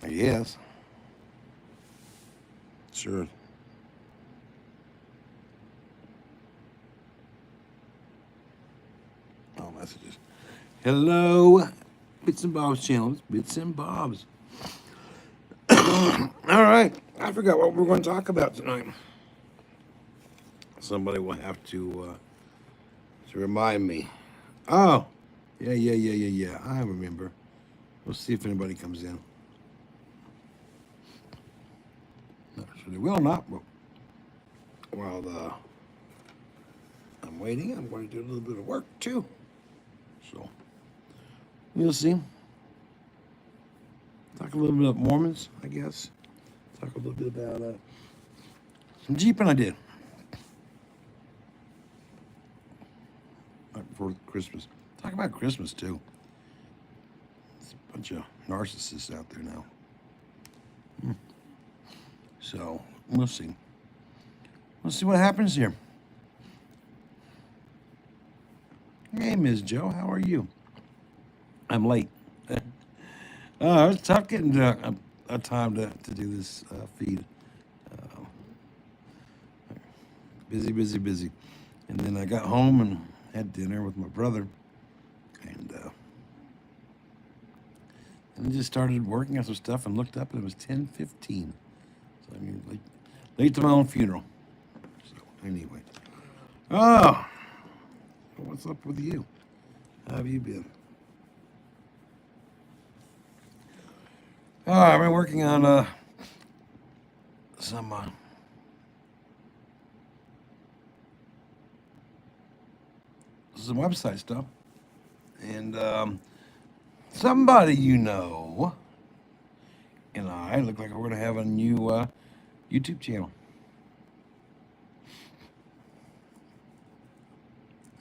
Yes. Sure. Oh, messages. Hello. Bits and Bob's channel. It's Bits and Bob's. All right. I forgot what we're going to talk about tonight. Somebody will have to remind me. Oh, yeah. I remember. We'll see if anybody comes in. Not sure they will not. But while I'm waiting, I'm going to do a little bit of work too. So we'll see. Talk a little bit about Mormons, I guess. Talk a little bit about some Jeeping I did right before Christmas. Talk about Christmas too. There's a bunch of narcissists out there now. So we'll see. We'll see what happens here. Hey, Ms. Joe, how are you? I'm late. It's tough getting a time to do this feed. Uh, busy. And then I got home and had dinner with my brother. And I just started working on some stuff and looked up and it was 10:15. So I mean, late to my own funeral. So anyway. Oh, what's up with you? How have you been? Oh, I've been working on some website stuff, and somebody and I look like we're gonna have a new YouTube channel,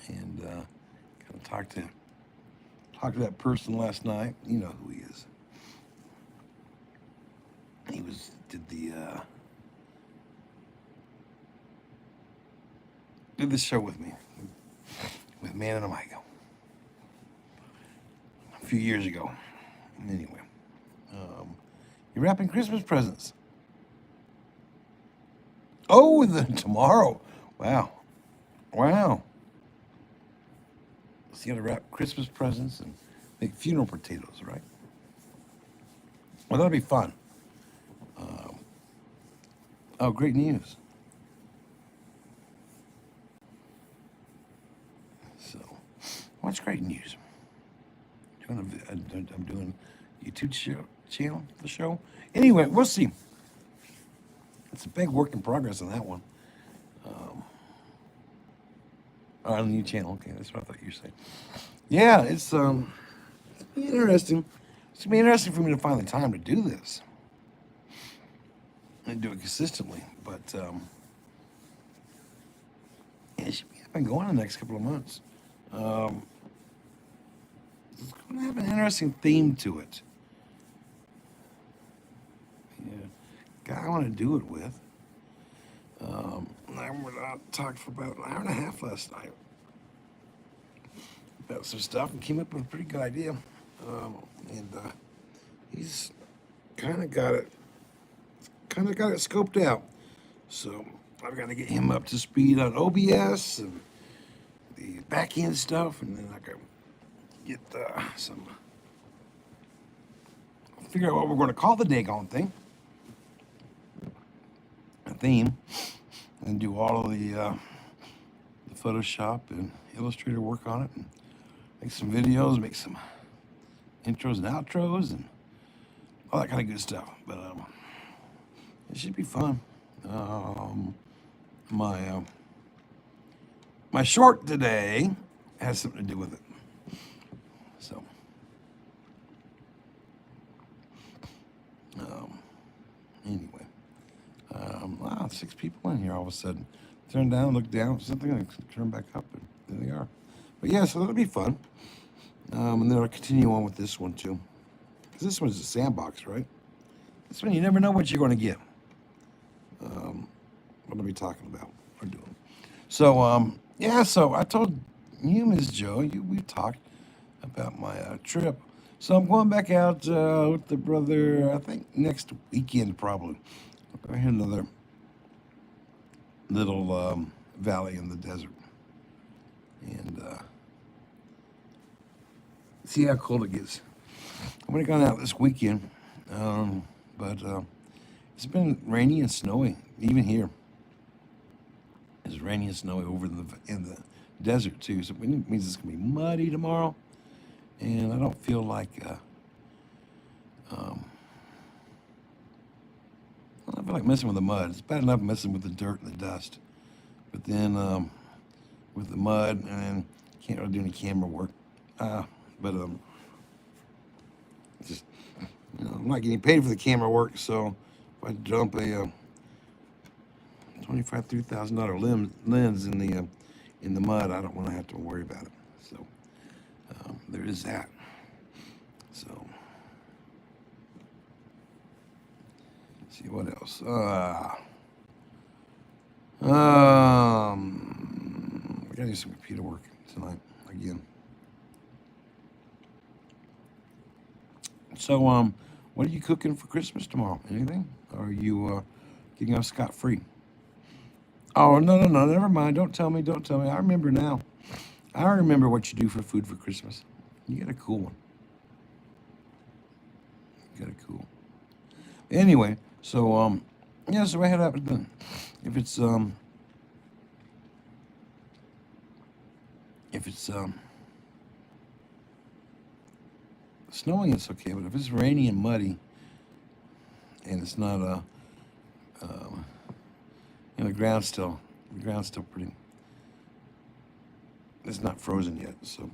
and kind of talked to that person last night. You know who he is. He did this show with me, with Man and a Mic, a few years ago. Anyway, you're wrapping Christmas presents. Oh, tomorrow. Wow. So you got to wrap Christmas presents and make funeral potatoes, right? Well, that'll be fun. Oh, great news. So, what's great news? I'm doing YouTube channel, the show. Anyway, we'll see. It's a big work in progress on that one. On a new channel. Okay, that's what I thought you were saying. Yeah, it's interesting. It's gonna be interesting for me to find the time to do this and do it consistently. But it should be up and going the next couple of months. It's going to have an interesting theme to it. Yeah, guy I want to do it with. I talked for about an hour and a half last night about some stuff and came up with a pretty good idea. He's kind of got it scoped out. So I've got to get him up to speed on OBS and the back end stuff, and then I can get figure out what we're going to call the daggone thing, a theme, and do all of the Photoshop and Illustrator work on it, and make some videos, make some intros and outros, and all that kind of good stuff. But it should be fun. My short today has something to do with it. So, anyway, wow, 6 people in here all of a sudden. Turn down, look down, something, and turn back up, and there they are. But yeah, so that'll be fun. And then I'll continue on with this one too, because this one's a sandbox, right? This one you never know what you're going to get. What I'll be talking about or doing. So yeah, so I told you, Ms. Joe, we talked about my trip. So I'm going back out with the brother. I think next weekend probably. I hit another little valley in the desert and see how cold it gets. I'm gonna go out this weekend, but it's been rainy and snowy. Even here, it's rainy and snowy over in the desert too. So it means it's gonna be muddy tomorrow, and I don't feel like um, I don't feel like messing with the mud. It's bad enough messing with the dirt and the dust, but then with the mud, and then can't really do any camera work. But just I'm not getting paid for the camera work, so if I dump a $25,000, $30,000 lens in the mud, I don't want to have to worry about it. So there is that. So let's see what else. I gotta do some computer work tonight again. So what are you cooking for Christmas tomorrow? Anything? Or are you getting off scot free? Oh, no, no, no, never mind. Don't tell me. Don't tell me. I remember now. I remember what you do for food for Christmas. You got a cool one. You got a cool. Anyway, so yeah, so I head out. If it's if it's snowing, it's okay. But if it's rainy and muddy, and it's not the ground's still pretty. It's not frozen yet, so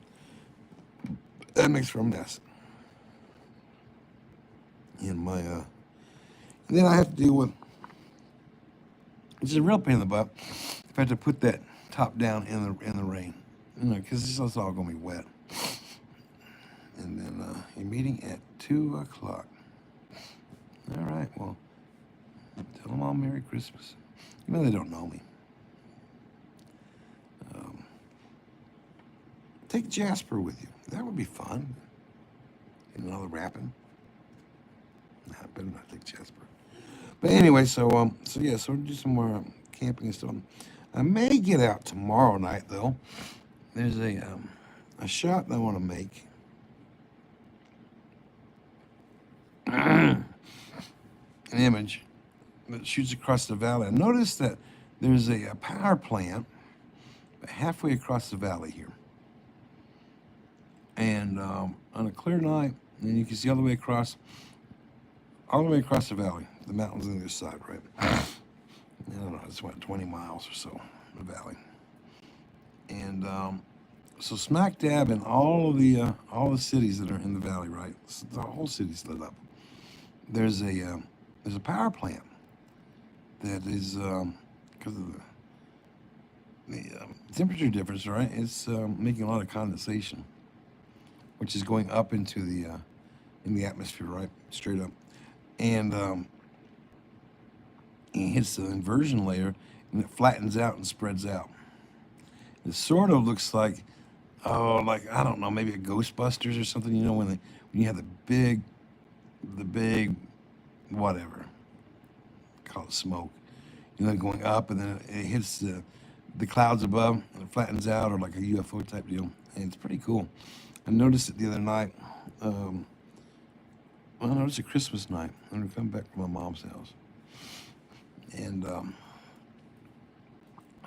that makes for a mess. And and then I have to deal with, which is a real pain in the butt, if I have to put that top down in the rain, because it's all gonna be wet. And then you're meeting at 2:00. All right, well, tell them all Merry Christmas. Even though they don't know me. Take Jasper with you. That would be fun. Get another rapping. Nah, I better not take Jasper. But anyway, so yeah, so we'll do some more camping and stuff. I may get out tomorrow night though. There's a shot that I want to make. An image that shoots across the valley. I noticed that there's a power plant halfway across the valley here. And on a clear night, and you can see all the way across the valley, the mountains on the other side, right? I don't know, it's what, 20 miles or so, the valley. And so smack dab in all the cities that are in the valley, right? So the whole city's lit up. There's a power plant that is because of the temperature difference, right? It's making a lot of condensation, which is going up into in the atmosphere, right, straight up, and it hits the inversion layer, and it flattens out and spreads out. It sort of looks like, like I don't know, maybe a Ghostbusters or something. When you have the big, whatever, call it smoke, going up, and then it hits the clouds above, and it flattens out, or like a UFO type deal, and it's pretty cool. I noticed it the other night. I noticed it Christmas night. I'm gonna come back from my mom's house, and so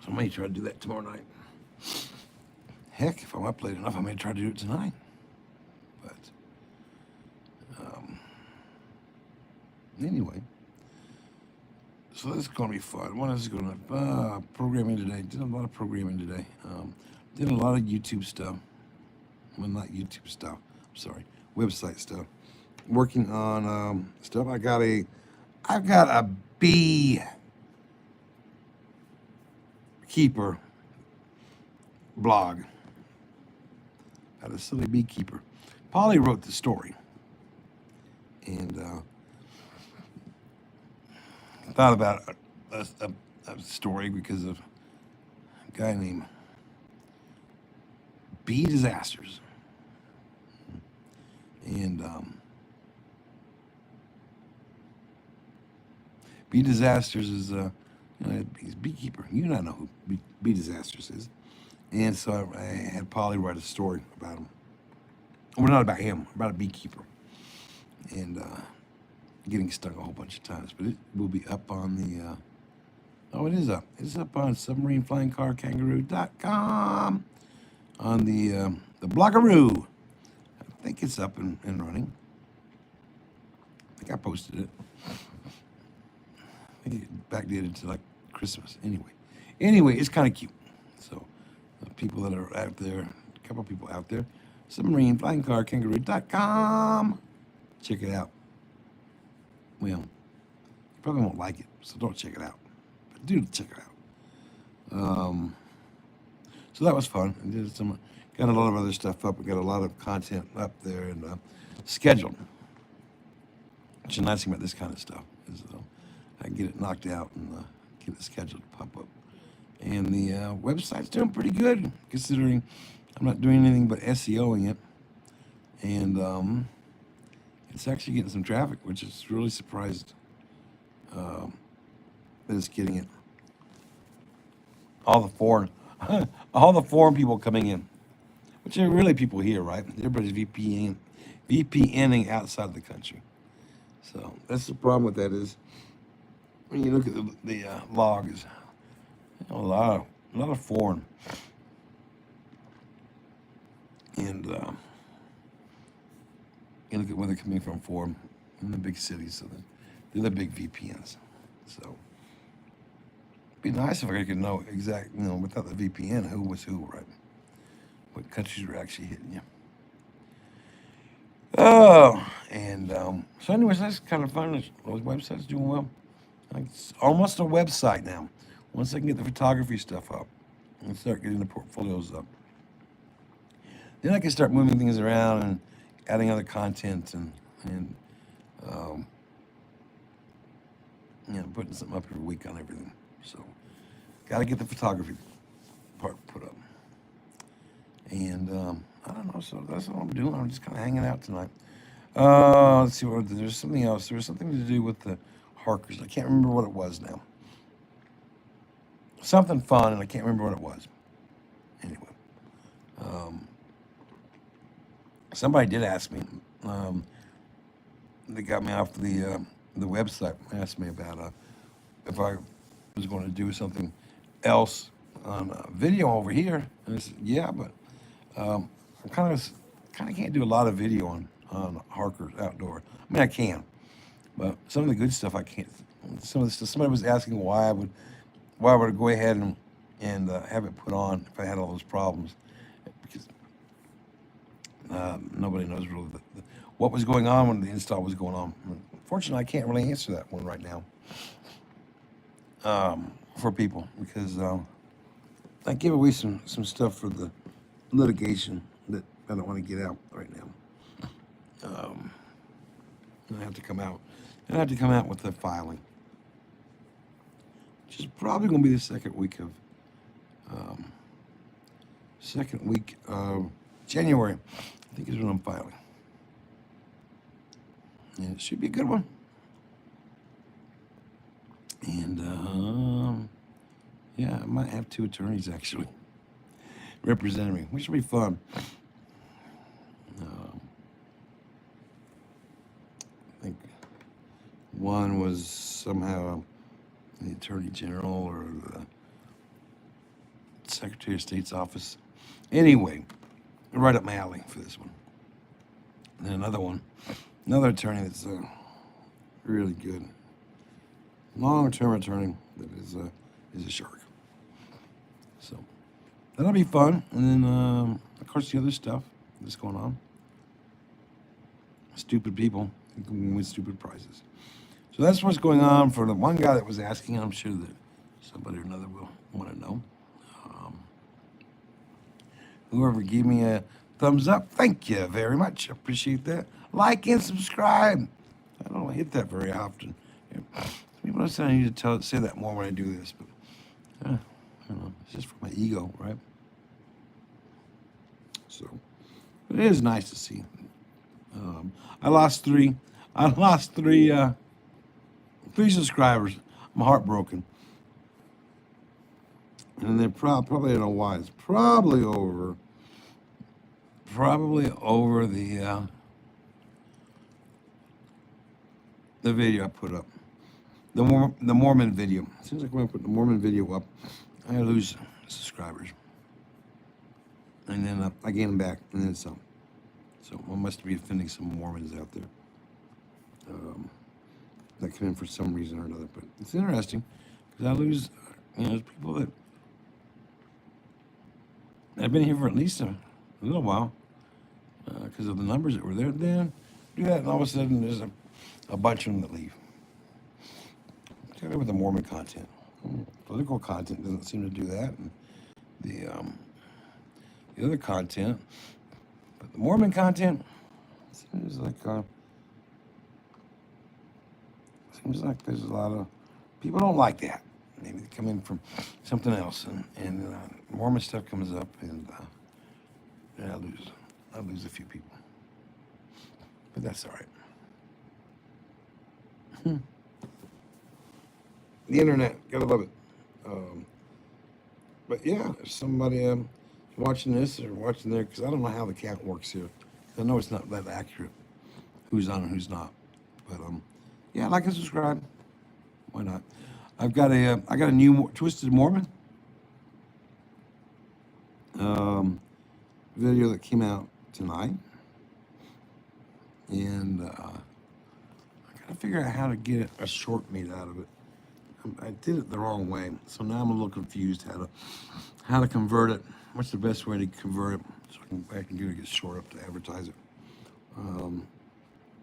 I may try to do that tomorrow night. Heck, if I'm up late enough, I may try to do it tonight. But anyway, so this is going to be fun. What else is going to programming today? Did a lot of programming today. Did a lot of YouTube stuff. Well, not YouTube stuff. I'm sorry, website stuff. Working on stuff. I've got a bee keeper blog. Got a silly beekeeper. Polly wrote the story, and thought about a story because of a guy named Bee Disasters. And Bee Disasters is he's a beekeeper. You don't know who Bee Disasters is. And so I had Polly write a story about him. Well, not about him, about a beekeeper. And getting stung a whole bunch of times. But it will be up on the, oh, it is up. It's up on submarineflyingcarkangaroo.com on the Bloggeroo. I think it's up and running. I think I posted it. I think it backdated to like Christmas. Anyway, it's kind of cute. So people that are out there, a couple people out there, submarineflyingcarkangaroo.com. Check it out. Well, you probably won't like it, so don't check it out. But do check it out. So that was fun. I did got a lot of other stuff up. We got a lot of content up there and scheduled. Which is the nice thing about this kind of stuff is I can get it knocked out and get it scheduled to pop up. And the website's doing pretty good considering I'm not doing anything but SEOing it. And it's actually getting some traffic, which is really surprised that it's getting it. All the foreign people coming in, which are really people here, right? Everybody's VPNing outside the country. So that's the problem with that is when you look at the logs, a lot of foreign, and you look at where they're coming from for in the big cities, so they're the big VPNs. So it'd be nice if I could know without the VPN, who was who, right? What countries were actually hitting you. Oh, and so anyways, that's kind of fun. Those websites doing well. It's almost a website now. Once I can get the photography stuff up and start getting the portfolios up, then I can start moving things around and adding other content and putting something up every week on everything. So, got to get the photography part put up. And I don't know. So that's what I'm doing. I'm just kind of hanging out tonight. Let's see what there's something else. There was something to do with the Harkers. I can't remember what it was now. Something fun, and I can't remember what it was. Anyway. Somebody did ask me. They got me off the website. Asked me about if I was going to do something else on video over here. And I said, yeah, but I kind of can't do a lot of video on Harker Outdoors. I mean, I can, but some of the good stuff I can't. Some of the stuff. Somebody was asking why I would go ahead and have it put on if I had all those problems. Because nobody knows really what was going on when the install was going on. Fortunately, I can't really answer that one right now for people because I give away some stuff for the litigation that I don't want to get out right now. I have to come out. I have to come out with the filing, which is probably going to be the second week of January. I think is when I'm filing. And it should be a good one. And yeah, I might have two attorneys actually representing me, which will be fun. I think one was somehow the Attorney General or the Secretary of State's office. Anyway, right up my alley for this one. And then another attorney that's really good, long-term attorney that is a shark. So that'll be fun. And then, of course, the other stuff that's going on. Stupid people can win stupid prizes. So that's what's going on for the one guy that was asking. I'm sure that somebody or another will want to know. Whoever gave me a thumbs up, thank you very much. I appreciate that. Like and subscribe. I don't hit that very often. People say I need to say that more when I do this, but I don't know. It's just for my ego, right? So, but it is nice to see I lost three. I lost three subscribers. I'm heartbroken, and they're probably I don't know why. It's probably over the video I put up, the Mormon video. As soon as I go and put the Mormon video up, I lose subscribers, and then I gain them back, and then some. So I must be offending some Mormons out there that come in for some reason or another. But it's interesting because I lose, there's people that have been here for at least a little while because of the numbers that were there then. Do that, and all of a sudden there's a bunch of them that leave. Particularly with the Mormon content. Political content doesn't seem to do that. And the other content, but the Mormon content seems like there's a lot of people don't like that. Maybe they come in from something else, and Mormon stuff comes up, and I lose a few people, but that's all right. The internet, gotta love it. But yeah, if somebody watching this or watching there, because I don't know how the count works here. I know it's not that accurate, who's on and who's not. But yeah, like and subscribe. Why not? I got a new Twisted Mormon video that came out tonight, and I gotta figure out how to get a short made out of it. I did it the wrong way, so now I'm a little confused how to convert it. What's the best way to convert it so I can do to get short up to advertise it?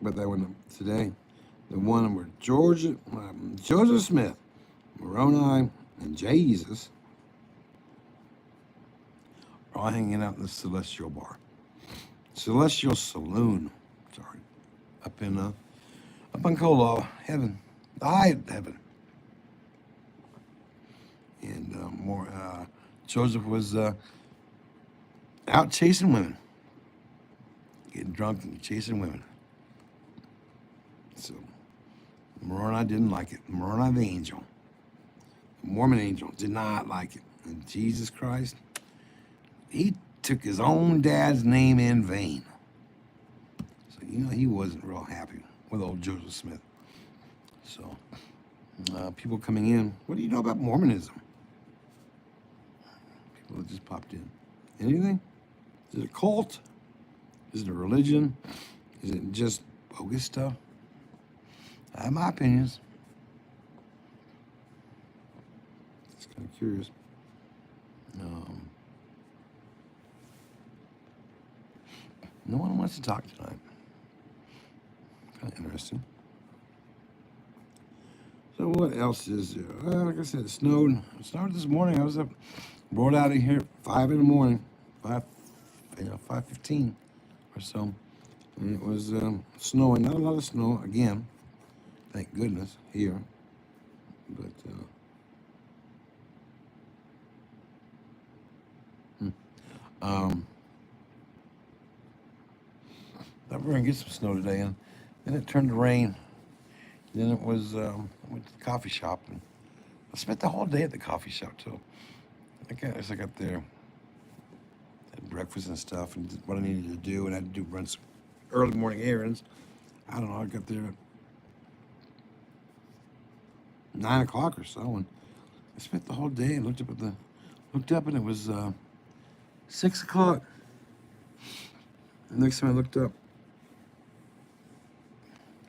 But that one today, the one where Joseph Smith, Moroni, and Jesus are all hanging out in the Celestial Bar, Celestial Saloon. Sorry, up in Koloa, heaven, the high heaven. And Joseph was out chasing women, getting drunk and chasing women. So Moroni didn't like it. Moroni the angel, the Mormon angel, did not like it. And Jesus Christ, he took his own dad's name in vain. So he wasn't real happy with old Joseph Smith. So people coming in, what do you know about Mormonism? People that just popped in. Anything? Is it a cult? Is it a religion? Is it just bogus stuff? I have my opinions. Just kind of curious. No one wants to talk tonight. Kind of interesting. So what else is there? Well, like I said, it snowed. It snowed this morning. I was up, rolled out of here at 5 in the morning, 5:15 or so, and it was snowing. Not a lot of snow again, thank goodness here, but thought we were gonna get some snow today, and then it turned to rain. Then it was I went to the coffee shop, and I spent the whole day at the coffee shop too. I got there, had breakfast and stuff, and did what I needed to do, and I had to run some early morning errands. I don't know. I got there at 9 o'clock or so, and I spent the whole day and looked up, and it was 6 o'clock. The next time I looked up,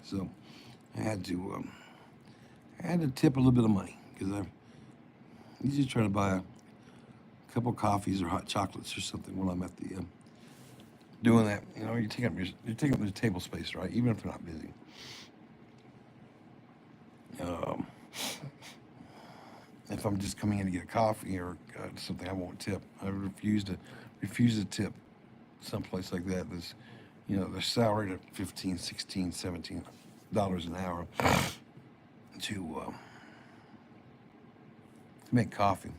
so I had to tip a little bit of money because I usually try to buy a couple coffees or hot chocolates or something when I'm at the doing that. You're taking up the table space, right? Even if they're not busy. If I'm just coming in to get a coffee or something, I won't tip. I refuse to tip someplace like that. They're salaried at $15, $16, $17 an hour to make coffee.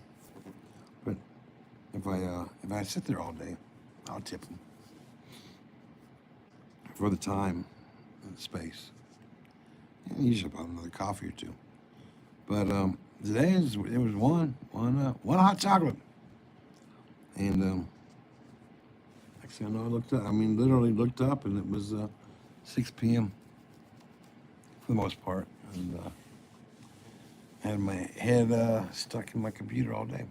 But if I sit there all day, I'll tip them for the time and space. And usually about another coffee or two. But today it was one hot chocolate. And actually, I know I looked up. I mean, literally looked up, and it was 6 p.m. for the most part. And I had my head stuck in my computer all day.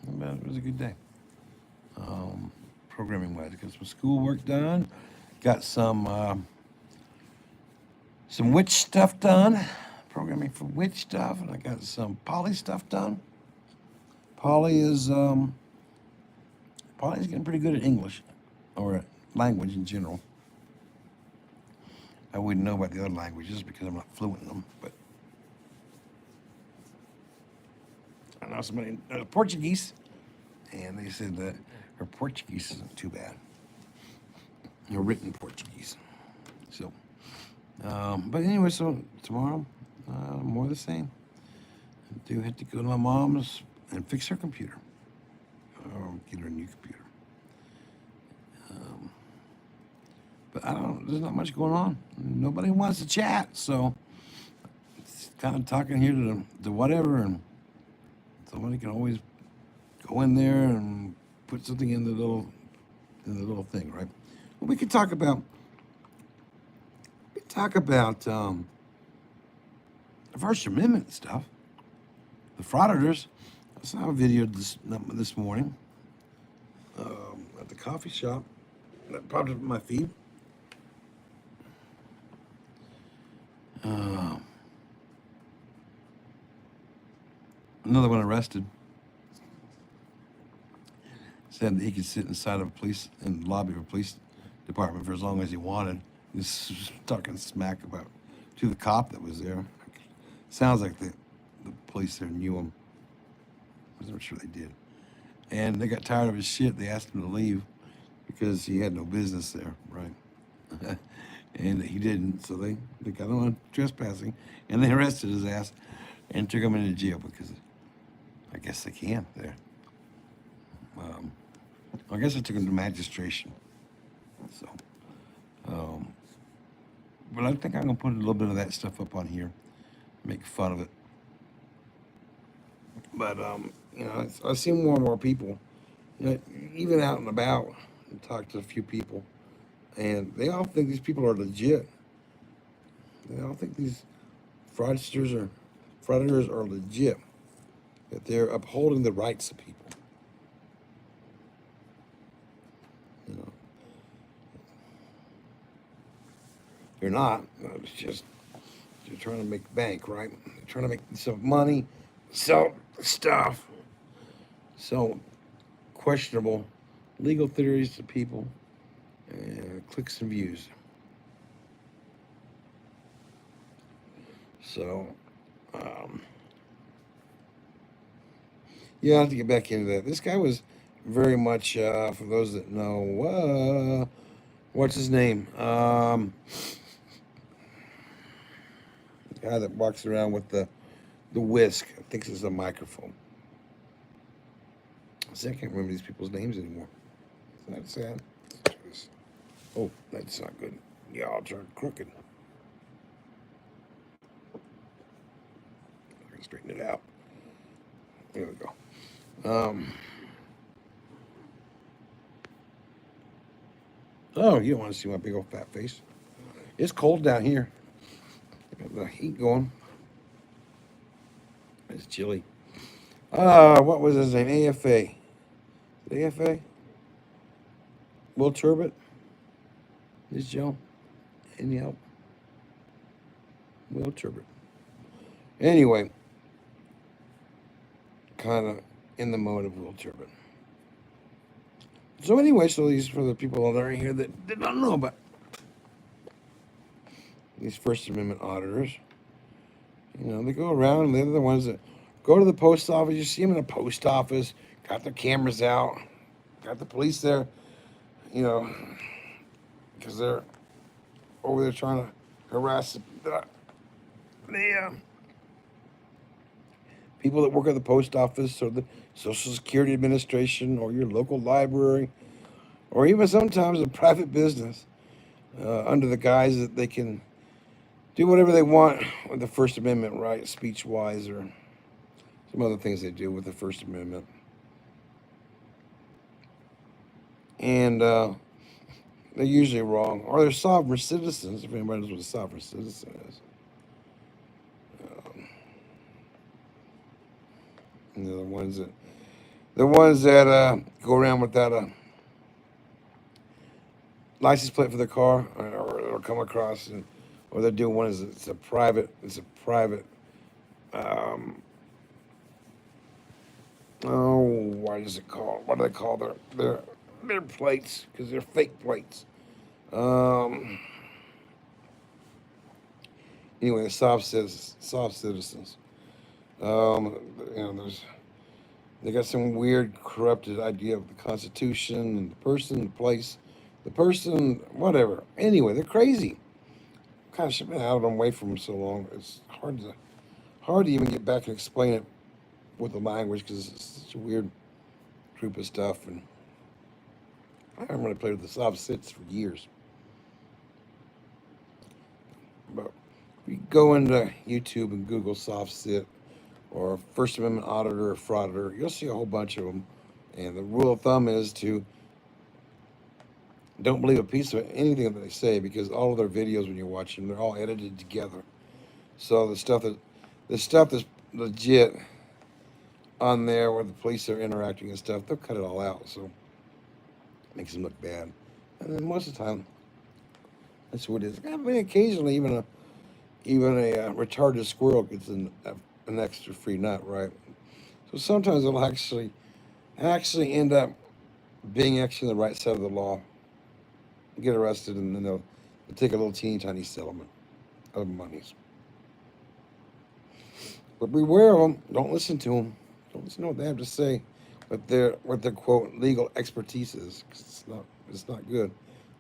But it was a good day, programming wise. Got some schoolwork done. Got some witch stuff done, programming for witch stuff, and I got some poly stuff done. Polly's getting pretty good at English, or language in general. I wouldn't know about the other languages because I'm not fluent in them, but I know somebody knows Portuguese, and they said that her Portuguese isn't too bad. Her written Portuguese. So, but anyway, so tomorrow, more of the same. I do have to go to my mom's and fix her computer, or get her a new computer. But I don't. There's not much going on. Nobody wants to chat, so it's kind of talking here to whatever, and somebody can always go in there and put something in the little thing, right? Well, we could talk about the First Amendment stuff. The frauditors. I saw a video this morning at the coffee shop that popped up in my feed. Another one arrested. Said that he could sit inside of in the lobby of a police department for as long as he wanted. He's talking smack to the cop that was there. Sounds like the police there knew him. I'm sure they did. And they got tired of his shit. They asked him to leave because he had no business there, right? And he didn't, so they got him on trespassing, and they arrested his ass and took him into jail because I guess they can there. I guess I took him to magistration. So, but I think I'm gonna put a little bit of that stuff up on here, make fun of it. But I see more and more people, even out and about, and talk to a few people, and they all think these people are legit. They all think these fraudsters or frauditors are legit, that they're upholding the rights of people. They're not. It's just they're trying to make bank, right? They're trying to make some money, sell stuff. So questionable legal theories to people, and clicks and views. So, yeah, I have to get back into that. This guy was very much, for those that know, what's his name? The guy that walks around with the whisk. I think this is a microphone. See, I can't remember these people's names anymore. Isn't that sad? Oh, that's not good. Yeah, I'll turn crooked. I can straighten it out. There we go. Oh, you don't want to see my big old fat face. It's cold down here. Got the heat going. It's chilly. What was his name? AFA. AFA? Will Turbot? This Joe? Any help? Will Turbot. Anyway, kind of in the mode of Will Turbot. So anyway, so these for the people that are here that did not know about these First Amendment auditors. They go around and they're the ones that go to the post office. You see them in the post office, got their cameras out, got the police there, because they're over there trying to harass the people that work at the post office or the Social Security Administration or your local library. or even sometimes a private business under the guise that they can do whatever they want with the First Amendment right, speech wise, or some other things they do with the First Amendment. And they're usually wrong. Or they're sovereign citizens, if anybody knows what a sovereign citizen is. And they're the ones that go around without a license plate for their car, or come across, and or they're doing one is it's a private. Um, oh, what is it called? What do they call their plates? Because they're fake plates. Um, anyway, soft citizens. Um, there's they got some weird corrupted idea of the Constitution and the person, the place, the person, whatever. Anyway, they're crazy. Gosh, I've been out of them away from them so long. It's hard to even get back and explain it with the language because it's such a weird group of stuff. And I haven't really played with the soft sits for years. But if you go into YouTube and Google soft sit or First Amendment auditor or frauditor, you'll see a whole bunch of them. And the rule of thumb is to don't believe a piece of anything that they say because all of their videos when you're watching them, they're all edited together. So the stuff that's legit on there where the police are interacting and stuff, they'll cut it all out. So it makes them look bad. And then most of the time, that's what it is. I mean, occasionally even a retarded squirrel gets an extra free nut, right? So sometimes it'll actually end up being actually on the right side of the law, get arrested, and then they'll take a little teeny tiny settlement of monies. But beware of them. Don't listen to them. Don't listen to what they have to say. What their quote legal expertise is. 'Cause it's not good.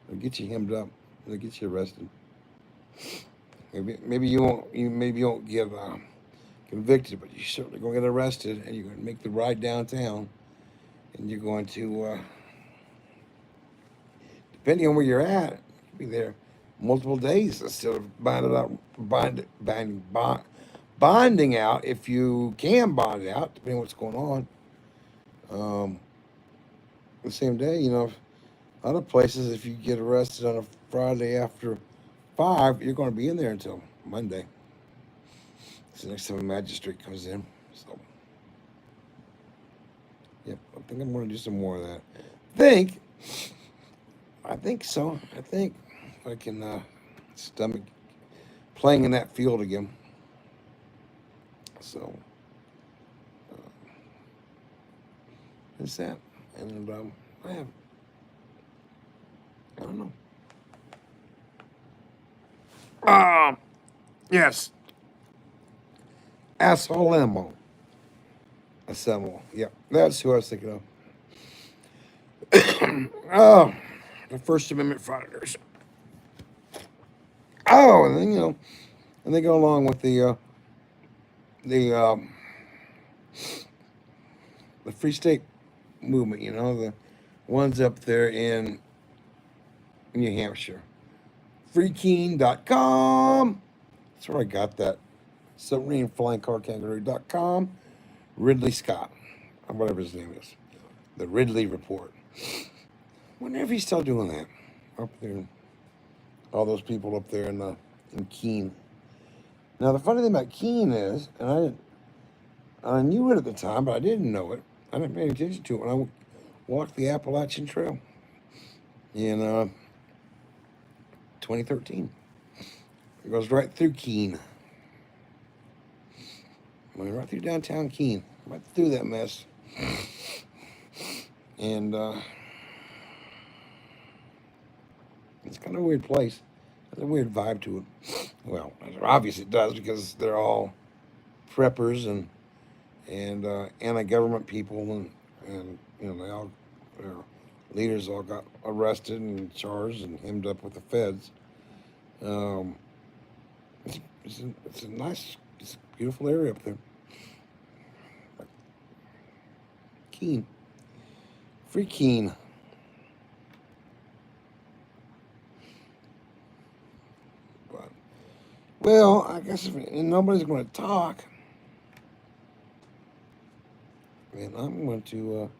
They'll get you hemmed up. They'll get you arrested. Maybe you won't get convicted, but you're certainly going to get arrested, and you're going to make the ride downtown, and you're going to, depending on where you're at, you'll be there multiple days instead of bonding out if you can bond out, depending on what's going on. Um, the same day, other places, if you get arrested on a Friday after 5, you're going to be in there until Monday. So next time a magistrate comes in. So, yep, I think I'm going to do some more of that. I think so. I think if I can stomach playing in that field again. So, that's that. And I don't know. Yes. Asshole ammo. Assemble. Yep, that's who I was thinking of. Oh, the First Amendment fighters. Oh, and then and they go along with the Free State movement. The ones up there in New Hampshire. Freekeen.com. That's where I got that. Submarine Flying Car Kangaroo.com. Ridley Scott, or whatever his name is. The Ridley Report. Wonder if he's still doing that up there. All those people up there in Keene. Now the funny thing about Keene is, and I knew it at the time, but I didn't know it. I didn't pay attention to it when I walked the Appalachian Trail in 2013. It goes right through Keene. Went right through downtown Keene, right through that mess. And it's kind of a weird place. There's a weird vibe to it. Well, obviously it does because they're all preppers and anti-government people, and their leaders all got arrested and charged and hemmed up with the feds. It's a nice, it's a beautiful area up there. Keene, free Keene. Well, I guess if nobody's going to talk, then I'm going to.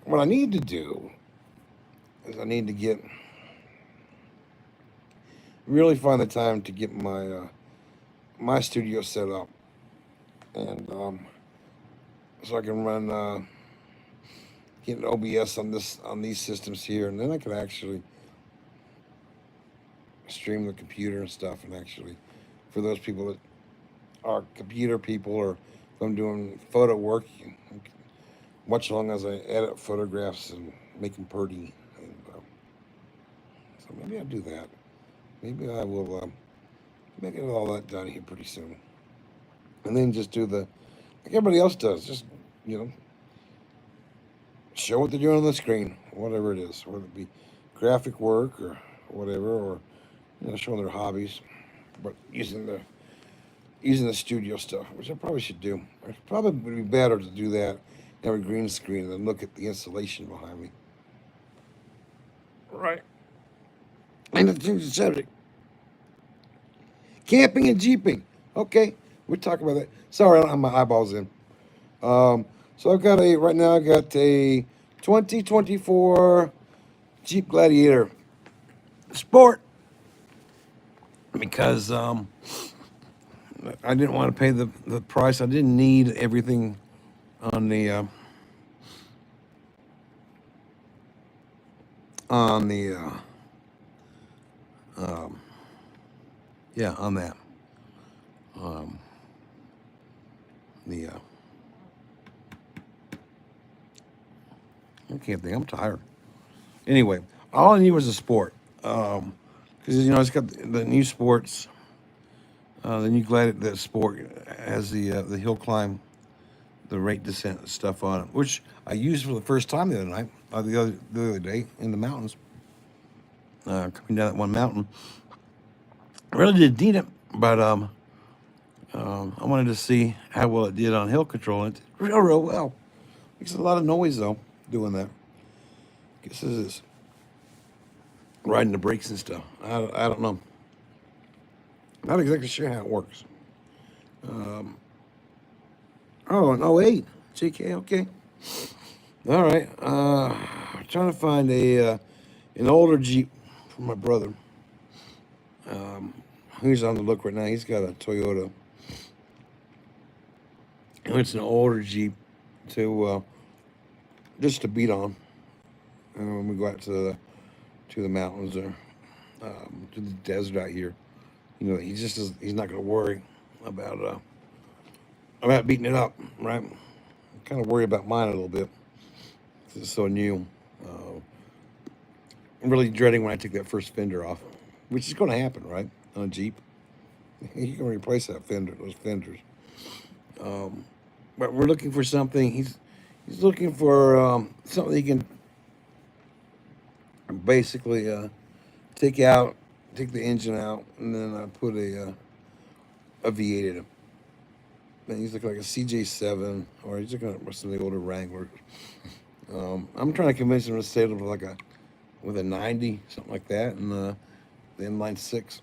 What I need to do is I need to get really find the time to get my studio set up, and so I can run get an OBS on these systems here, and then I can actually stream the computer and stuff, and actually for those people that are computer people, or if I'm doing photo work, much long as I edit photographs and make them pretty. And, so maybe I'll do that. Maybe I will get all that done here pretty soon. And then just do the, like everybody else does, just, you know, show what they're doing on the screen, whatever it is, whether it be graphic work or whatever, or, you know, showing their hobbies, but using the studio stuff, which I probably should do. It probably would be better to do that, have a green screen, than look at the installation behind me. Right. And to change the subject, camping and jeeping. Okay, we'll talk about that. Sorry, I don't have my eyeballs in. So I've got right now I got a 2024 Jeep Gladiator Sport because I didn't want to pay the price. I didn't need everything on the on the yeah, on that the I can't think. I'm tired. Anyway, all I need was a sport. Because you know it's got the new sports, the new Gladiator. The sport has the hill climb, the rate descent stuff on it, which I used for the first time the other night, the other day in the mountains, coming down that one mountain. I really didn't need it, but I wanted to see how well it did on hill control. And it did real well. Makes a lot of noise though doing that. Guess this is riding the brakes and stuff. I don't know. Not exactly sure how it works. Oh, an '08 JK. Okay. All right. I'm trying to find an older Jeep for my brother. Who's on the look right now? He's got a Toyota. And it's an older Jeep to just to beat on when we go out to the mountains or to the desert out here. You know, he's not going to worry about beating it up, right? I kind of worry about mine a little bit. It's so new. I'm really dreading when I take that first fender off, which is going to happen, right? On a Jeep, you can replace those fenders. But we're looking for something. He's looking for something he can basically take the engine out, and then put a V8 in him. And he's looking like a CJ7, or he's looking at some of the older Wranglers. I'm trying to convince him to stay with a 90, something like that, and the inline six.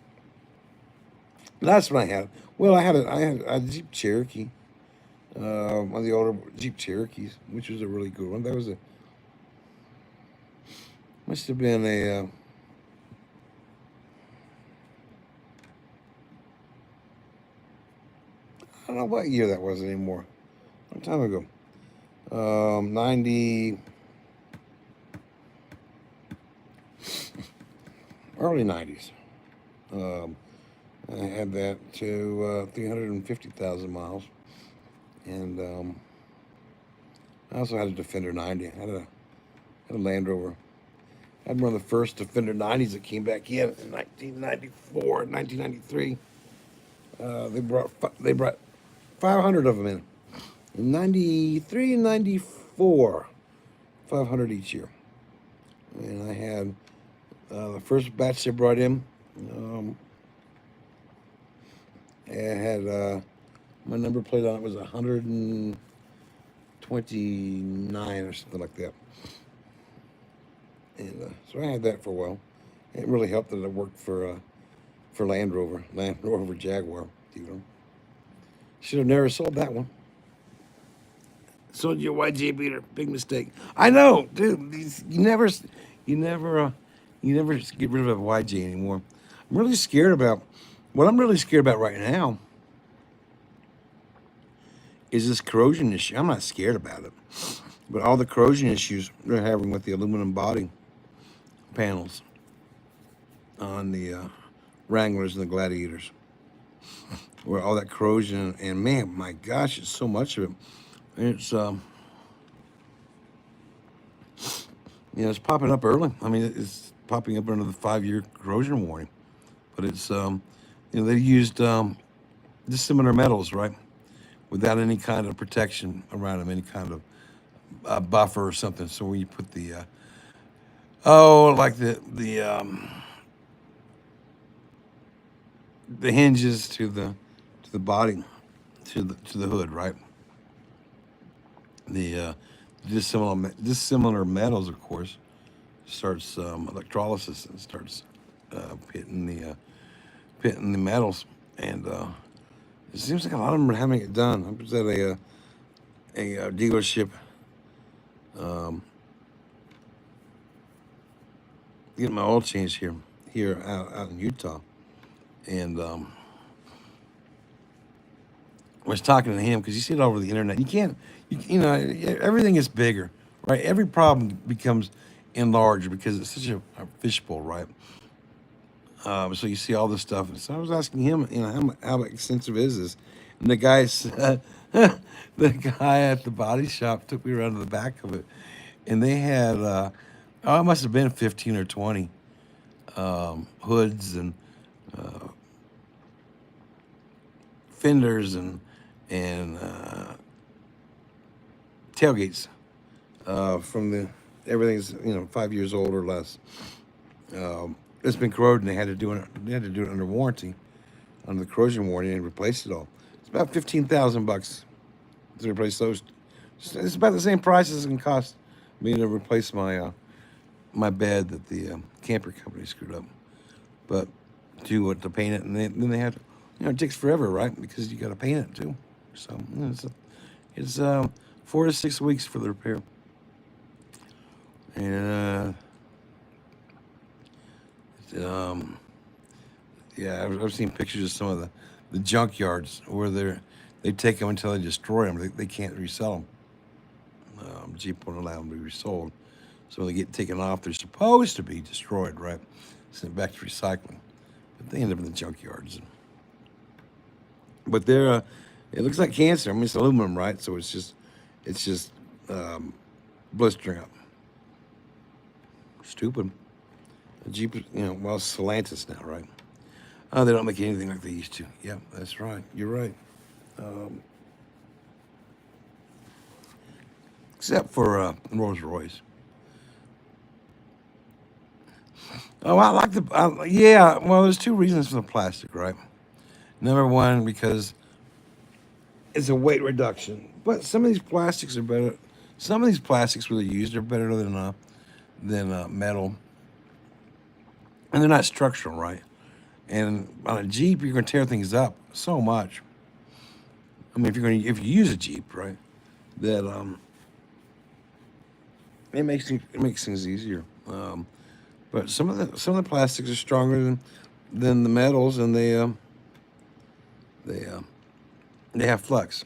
That's what I had. Well, I had a Jeep Cherokee, one of the older Jeep Cherokees, which was a really good one. That was must have been a I don't know what year that was anymore. A long time ago. 90, early 90s. I had that to 350,000 miles. And I also had a Defender 90. I had a Land Rover. I had one of the first Defender 90s that came back in 1994, 1993. They brought 500 of them in 93 and 94, 500 each year. And I had the first batch they brought in. It had my number plate on it was 129 or something like that. And so I had that for a while. It really helped that it worked for Land Rover Jaguar. You know, should have never sold that one. Sold your YJ beater, big mistake. I know, dude. You never, you never get rid of a YJ anymore. I'm really scared about. What I'm really scared about right now is this corrosion issue. I'm not scared about it, but all the corrosion issues they're having with the aluminum body panels on the Wranglers and the Gladiators, where all that corrosion and man, my gosh, it's so much of it. It's it's popping up early. I mean, it's popping up under the 5-year corrosion warning, but it's they used dissimilar metals, right, without any kind of protection around them, any kind of buffer or something. So when you put the like the hinges to the body to the hood, right? The dissimilar metals, of course, starts electrolysis and starts pitting the metals, and it seems like a lot of them are having it done. I was at a dealership getting my oil changed here out in Utah, and I was talking to him because you see it all over the internet. You can't, everything is bigger, right? Every problem becomes enlarged because it's such a fishbowl, right? So you see all this stuff. And so I was asking him, how extensive is this? And the guy said, the guy at the body shop took me around to the back of it, and they had, it must have been 15 or 20 hoods and fenders and tailgates from the everything's 5 years old or less. It's been corroded, and they had to do it under warranty, under the corrosion warranty, and replace it all. It's about $15,000 to replace those. It's about the same price as it can cost me to replace my my bed that the camper company screwed up. But to paint it, and then they had to, it takes forever, right? Because you got to paint it too. So it's 4 to 6 weeks for the repair. And yeah, I've seen pictures of some of the junkyards where they take them until they destroy them. They can't resell them. Jeep won't allow them to be resold. So when they get taken off, they're supposed to be destroyed, right? Sent back to recycling. But they end up in the junkyards. But they're, it looks like cancer. I mean, it's aluminum, right? So it's just blistering up. Stupid. The Jeep, well, Stellantis now, right? Oh, they don't make anything like they used to. Yeah, that's right. You're right. Except for Rolls Royce. Oh, I like yeah, well, there's two reasons for the plastic, right? Number one, because it's a weight reduction. But some of these plastics are better. Some of these plastics where they're used are better than metal. And they're not structural, right? And on a Jeep, you're going to tear things up so much. I mean, if you use a Jeep, right, that it makes things easier. But some of the plastics are stronger than the metals, and they have flux.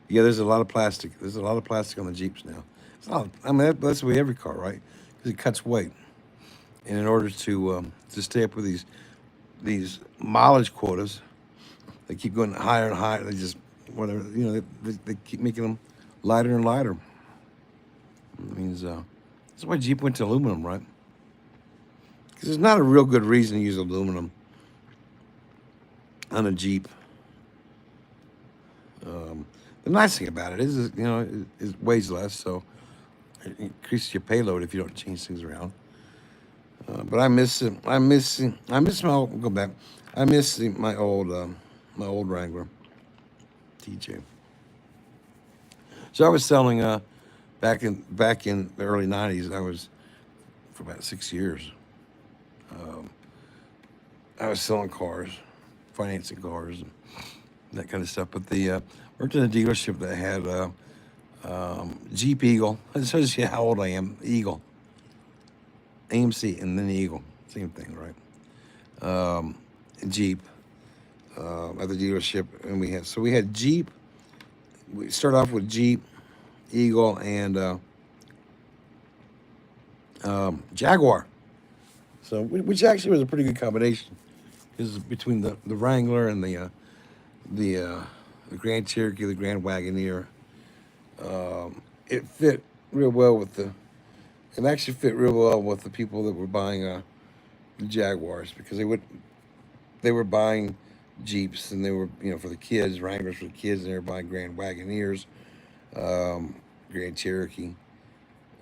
Yeah, there's a lot of plastic. There's a lot of plastic on the Jeeps now. I mean, that's the way every car, right? Because it cuts weight. And in order to stay up with these mileage quotas, they keep going higher and higher. They just whatever they keep making them lighter and lighter. It means that's why Jeep went to aluminum, right? Because there's not a real good reason to use aluminum on a Jeep. The nice thing about it is it weighs less, so it increases your payload if you don't change things around. But I miss it. I miss my old, go back. I miss my old Wrangler, TJ. So I was selling back in the early '90s. I was for about 6 years. I was selling cars, financing cars, and that kind of stuff. But the worked in a dealership that had Jeep Eagle. It shows you how old I am. Eagle, AMC, and then the Eagle, same thing, right? Jeep at the dealership, and we had Jeep. We started off with Jeep, Eagle, and Jaguar. So which actually was a pretty good combination, because between the Wrangler and the Grand Cherokee, the Grand Wagoneer, it fit real well with the. It actually fit real well with the people that were buying the Jaguars, because they were buying Jeeps, and they were, for the kids, Wranglers for the kids, and they were buying Grand Wagoneers, Grand Cherokee,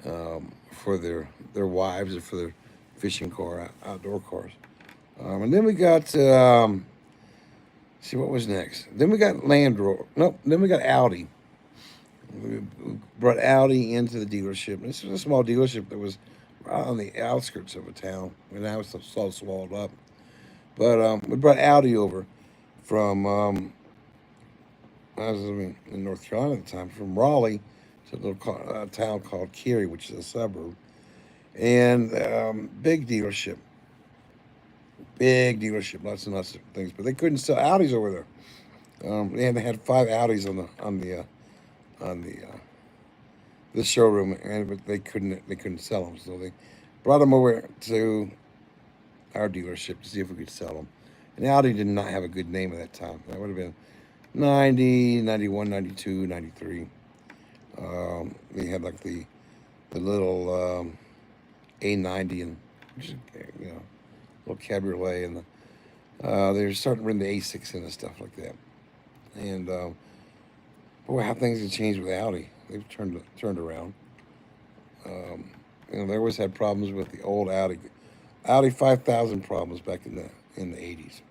for their wives and for their fishing car, outdoor cars. And then we got, see what was next. Then we got Land Rover. Nope. Then we got Audi. We brought Audi into the dealership. This was a small dealership that was right on the outskirts of a town. And now it's all swallowed up. But we brought Audi over from, I was living in North Carolina at the time, from Raleigh to a little town called Cary, which is a suburb. And big dealership, lots and lots of things. But they couldn't sell Audis over there. They had 5 Audis on the showroom, but they couldn't sell them. So they brought them over to our dealership to see if we could sell them. And Audi did not have a good name at that time. That would have been 90, 91, 92, 93. They had like the little A90 and just, little cabriolet, and they were starting to bring the A6 in and stuff like that. And boy, how things have changed with Audi. They've turned around. They always had problems with the old Audi 5000 problems back in the 80s.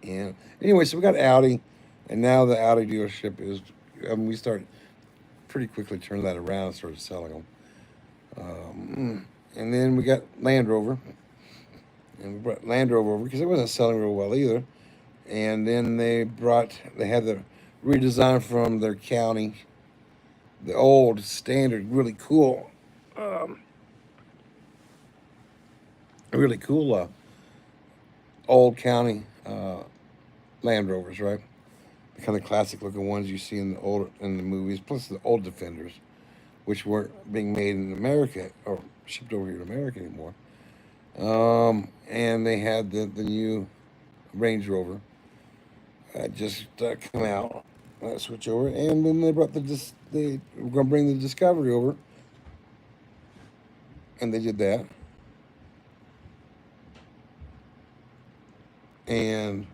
And anyway, so we got Audi, and now the Audi dealership is. We started pretty quickly turning that around and started selling them. And then we got Land Rover, and we brought Land Rover over because it wasn't selling real well either. And then they had the redesign from their county, the old standard, really cool old county Land Rovers, right? The kind of classic looking ones you see in the movies, plus the old Defenders, which weren't being made in America or shipped over here to America anymore. And they had the new Range Rover just come out, switch over, and then they brought they were going to bring the Discovery over, and they did that. And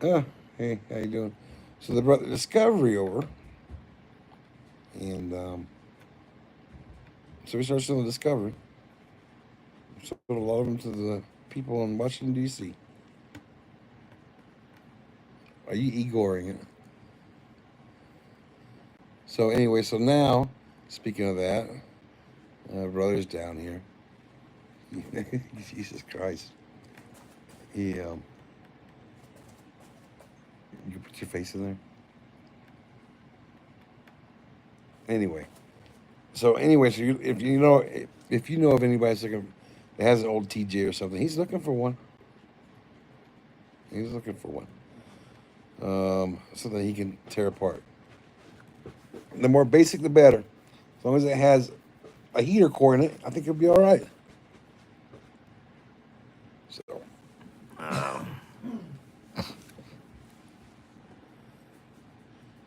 hey, how you doing? So they brought the Discovery over, and so we started selling the Discovery. Sold a lot of them to the people in Washington, D.C. Are you Igoring it? So anyway, so now, speaking of that, brother's down here. Jesus Christ. You put your face in there? Anyway. So if you know of anybody that has an old TJ or something, he's looking for one. He's looking for one. Something he can tear apart. The more basic, the better. As long as it has a heater core in it, I think it'll be all right. So,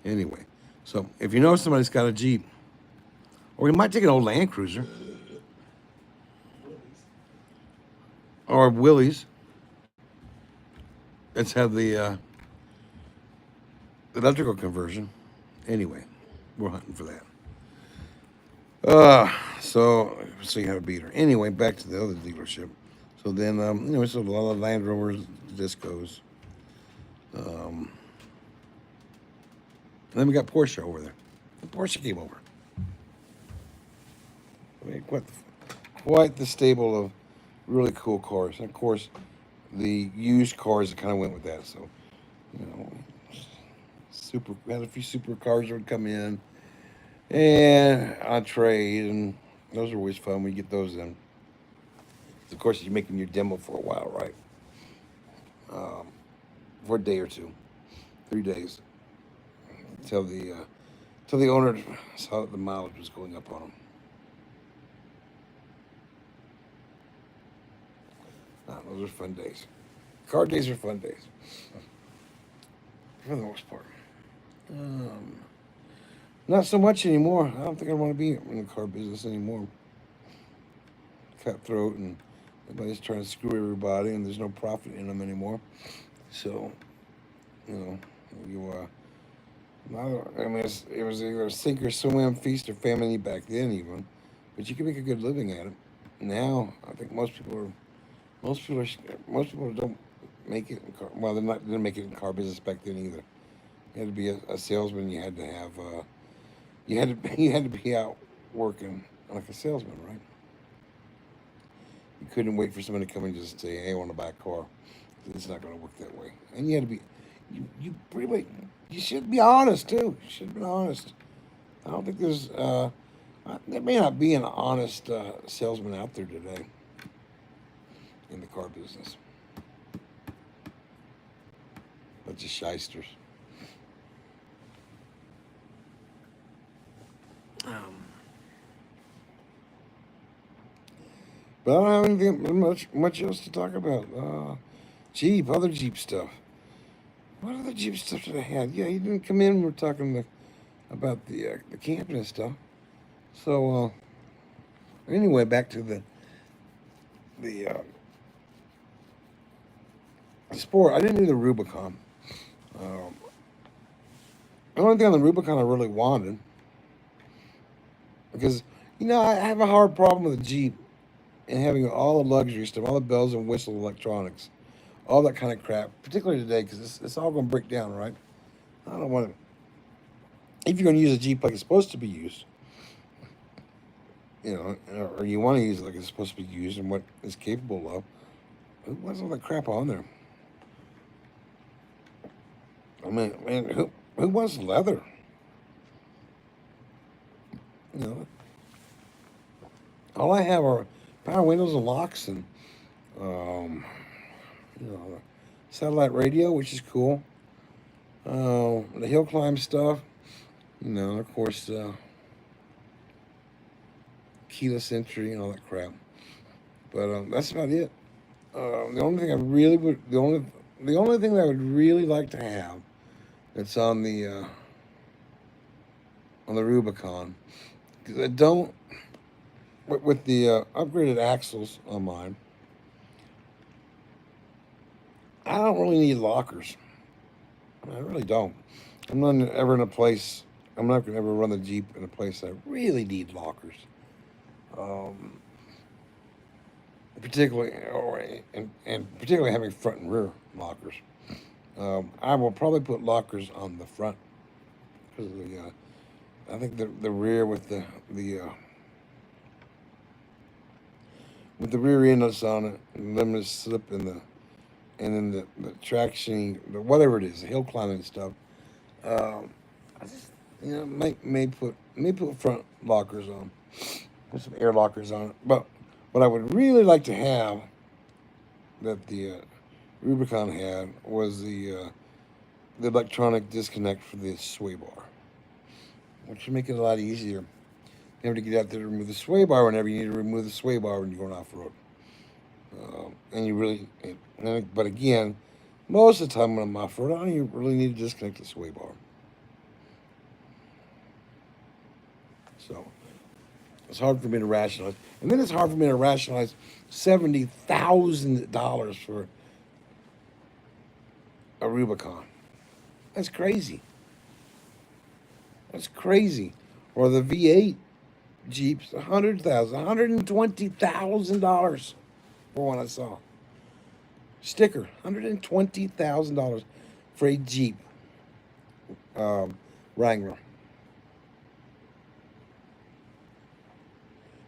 anyway, so if you know somebody's got a Jeep, or you might take an old Land Cruiser, or Willys, let's have the electrical conversion. Anyway, we're hunting for that. So you have a beater. Anyway, back to the other dealership. So then, we sold a lot of Land Rovers, Discos. And then we got Porsche over there. The Porsche came over. I mean, quite the stable of really cool cars. And of course, the used cars that kind of went with that. So, you know, had a few super cars that would come in and on trade, and those are always fun when you get those in. Of course, you're making your demo for a while, right? For a day or two, 3 days, till the owner saw that the mileage was going up on them. Those are fun days. Car days are fun days, for the most part. Um, Not so much anymore. I don't think I want to be in the car business anymore. Cutthroat, and everybody's trying to screw everybody, and there's no profit in them anymore. So, you know, I mean, it was either sink or swim, feast or famine back then, even. But you could make a good living at it. Now, I think most people don't make it. Well, didn't make it in car business back then either. You had to be a salesman. You had to have you had to be out working like a salesman, right? You couldn't wait for someone to come and just say, "Hey, I want to buy a car." It's not going to work that way. And you had to be, you pretty much, you should be honest too. You should be honest. I don't think there may not be an honest salesman out there today in the car business. Bunch of shysters. But I don't have anything much else to talk about. Other Jeep stuff. What other Jeep stuff did I have? Yeah, he didn't come in. We're talking about the camping and stuff. So anyway, back to the sport. I didn't do the Rubicon. Um, the only thing on the Rubicon I really wanted, because I have a hard problem with the Jeep and having all the luxury stuff, all the bells and whistle electronics, all that kind of crap, particularly today, because it's all going to break down, right? I don't want to. If you're going to use a Jeep like it's supposed to be used, or you want to use it like it's supposed to be used and what it's capable of, what's all that crap on there? I mean, man, who wants leather? You know, all I have are power windows and locks and um, satellite radio, which is cool. The hill climb stuff, of course, keyless entry and all that crap. But that's about it. The only thing I really would, the only thing that I would really like to have that's on the Rubicon, because I don't with the upgraded axles on mine. I don't really need lockers. I really don't. I'm not ever in a place. I'm not gonna ever run the Jeep in a place that really need lockers. Um, particularly, and particularly having front and rear lockers. I will probably put lockers on the front because of I think the rear with the rear end that's on it, and limited slip and then the traction, whatever it is, the hill climbing stuff. I just may put front lockers on, put some air lockers on it. But what I would really like to have that the Rubicon had was the electronic disconnect for the sway bar, which would make it a lot easier. You have to get out there to remove the sway bar whenever you need to remove the sway bar when you're going off road. And you really, but again, most of the time when I'm off road, I don't even really need to disconnect the sway bar. So it's hard for me to rationalize, and then it's hard for me to rationalize $70,000 for a Rubicon. That's crazy. That's crazy. Or the V8 Jeeps, $120,000 for one I saw. Sticker, $120,000 for a Jeep Wrangler.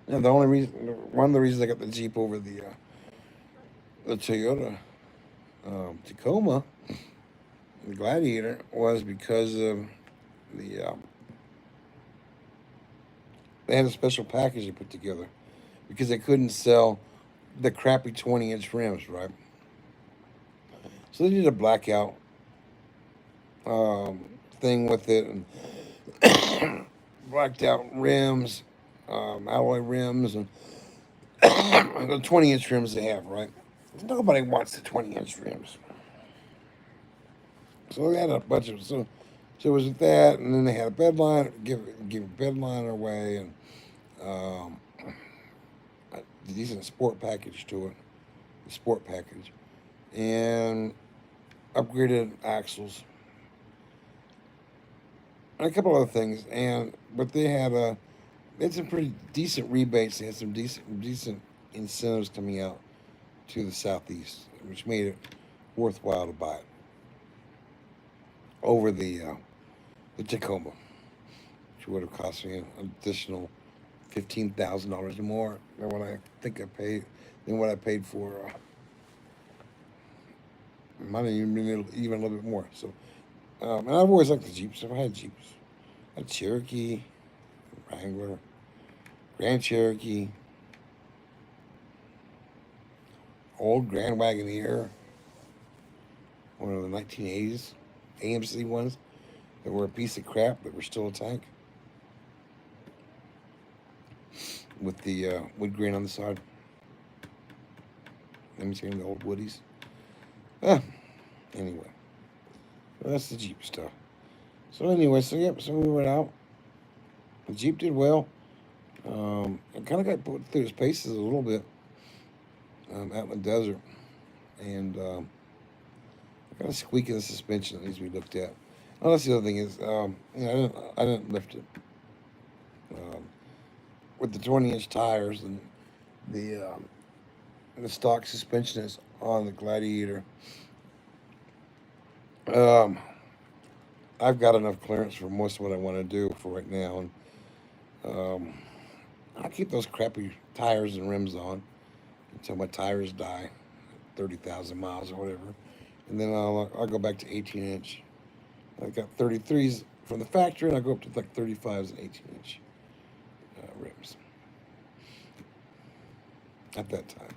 Yeah, the only reason, one of the reasons I got the Jeep over the Toyota Tacoma, the Gladiator, was because of the they had a special package they put together because they couldn't sell the crappy 20-inch rims, right? So they did a blackout thing with it and blacked out rims, alloy rims, and the 20-inch rims they have, right? Nobody wants the 20-inch rims. So they had a bunch of so it was that, and then they had a bed line, give a bed liner away, and um, a decent sport package to it, the sport package, and upgraded axles, and a couple other things. And but they had some pretty decent rebates. They had some decent incentives coming out to the southeast, which made it worthwhile to buy it over the Tacoma, which would have cost me an additional $15,000 more than what I think I paid than what I paid for. Might have even been even a little bit more. So, and I've always liked the Jeeps. I've had Jeeps. I had Cherokee, Wrangler, Grand Cherokee, old Grand Wagoneer, one of the 1980s AMC ones that were a piece of crap but were still a tank with the wood grain on the side. Let me see the old Woodies. Anyway, well, that's the Jeep stuff. So anyway, so we went out. The Jeep did well. It kind of got put through its paces a little bit out in the desert, and kind of squeaking the suspension that needs to be looked at. Oh, that's the other thing is, I didn't lift it with the 20-inch tires and the stock suspension is on the Gladiator. I've got enough clearance for most of what I want to do for right now, and I keep those crappy tires and rims on until my tires die, 30,000 miles or whatever, and then I'll go back to 18-inch. I got 33s from the factory, and I go up to like 35s and 18-inch rims at that time,